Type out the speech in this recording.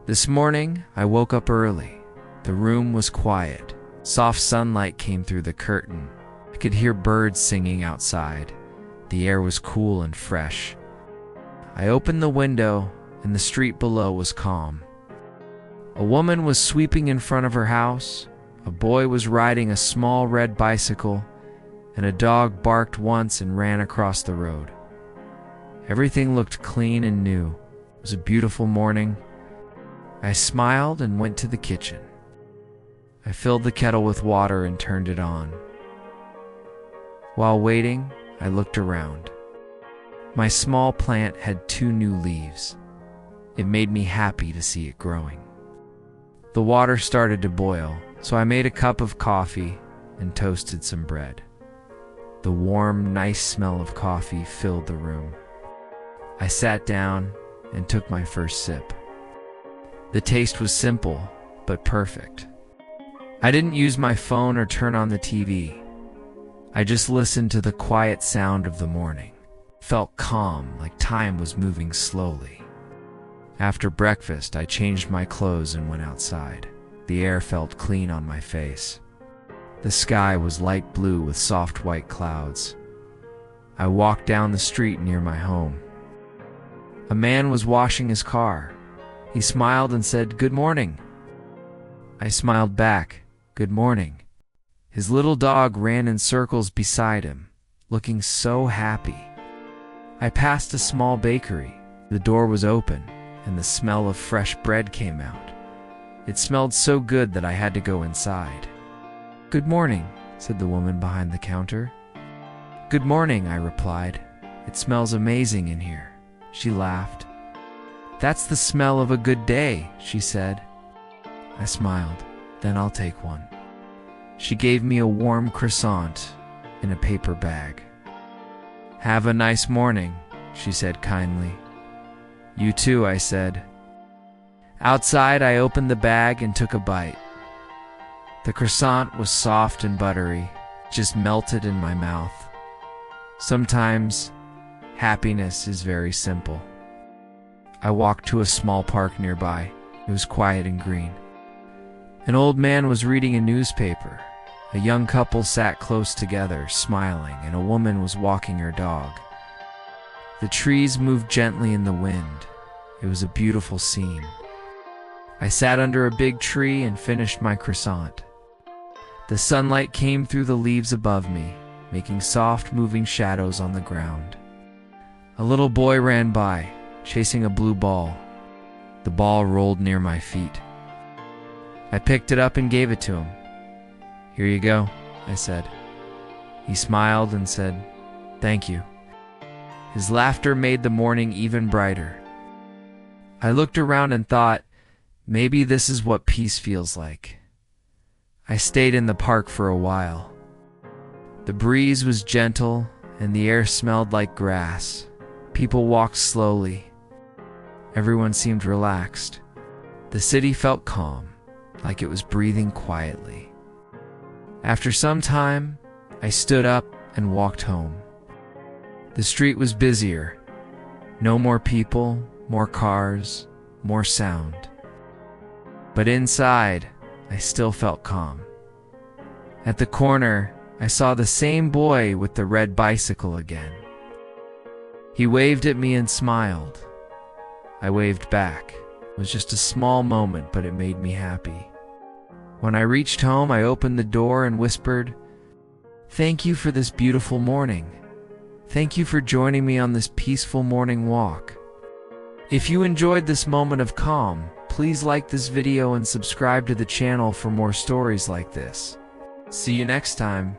This morning, I woke up early. The room was quiet. Soft sunlight came through the curtain. I could hear birds singing outside. The air was cool and fresh. I opened the window, and the street below was calm. A woman was sweeping in front of her house. A boy was riding a small red bicycle, and a dog barked once and ran across the road. Everything looked clean and new. It was a beautiful morning. I smiled and went to the kitchen. I filled the kettle with water and turned it on. While waiting, I looked around. My small plant had 2 new leaves. It made me happy to see it growing. The water started to boil, so I made a cup of coffee and toasted some bread. The warm, nice smell of coffee filled the room. I sat down and took my first sip. The taste was simple, but perfect. I didn't use my phone or turn on the TV. I just listened to the quiet sound of the morning. Felt calm, like time was moving slowly. After breakfast, I changed my clothes and went outside. The air felt clean on my face. The sky was light blue with soft white clouds. I walked down the street near my home. A man was washing his car. He smiled and said, "Good morning." I smiled back, "Good morning." His little dog ran in circles beside him, looking so happy. I passed a small bakery. The door was open, and the smell of fresh bread came out. It smelled so good that I had to go inside. "Good morning," said the woman behind the counter. "Good morning," I replied. "It smells amazing in here." She laughed. "That's the smell of a good day," she said. I smiled. "Then I'll take one." She gave me a warm croissant in a paper bag. "Have a nice morning," she said kindly. "You too," I said. Outside, I opened the bag and took a bite. The croissant was soft and buttery, just melted in my mouth. Sometimes, happiness is very simple. I walked to a small park nearby. It was quiet and green. An old man was reading a newspaper. A young couple sat close together, smiling, and a woman was walking her dog. The trees moved gently in the wind. It was a beautiful scene. I sat under a big tree and finished my croissant. The sunlight came through the leaves above me, making soft, moving shadows on the ground. A little boy ran by, chasing a blue ball. The ball rolled near my feet. I picked it up and gave it to him. "Here you go," I said. He smiled and said, "Thank you." His laughter made the morning even brighter. I looked around and thought, maybe this is what peace feels like. I stayed in the park for a while. The breeze was gentle and the air smelled like grass. People walked slowly. Everyone seemed relaxed. The city felt calm, like it was breathing quietly. After some time, I stood up and walked home. The street was busier. No more people, more cars, more sound. But inside, I still felt calm. At the corner, I saw the same boy with the red bicycle again. He waved at me and smiled. I waved back. It was just a small moment, but it made me happy. When I reached home, I opened the door and whispered, "Thank you for this beautiful morning. Thank you for joining me on this peaceful morning walk." If you enjoyed this moment of calm, please like this video and subscribe to the channel for more stories like this. See you next time.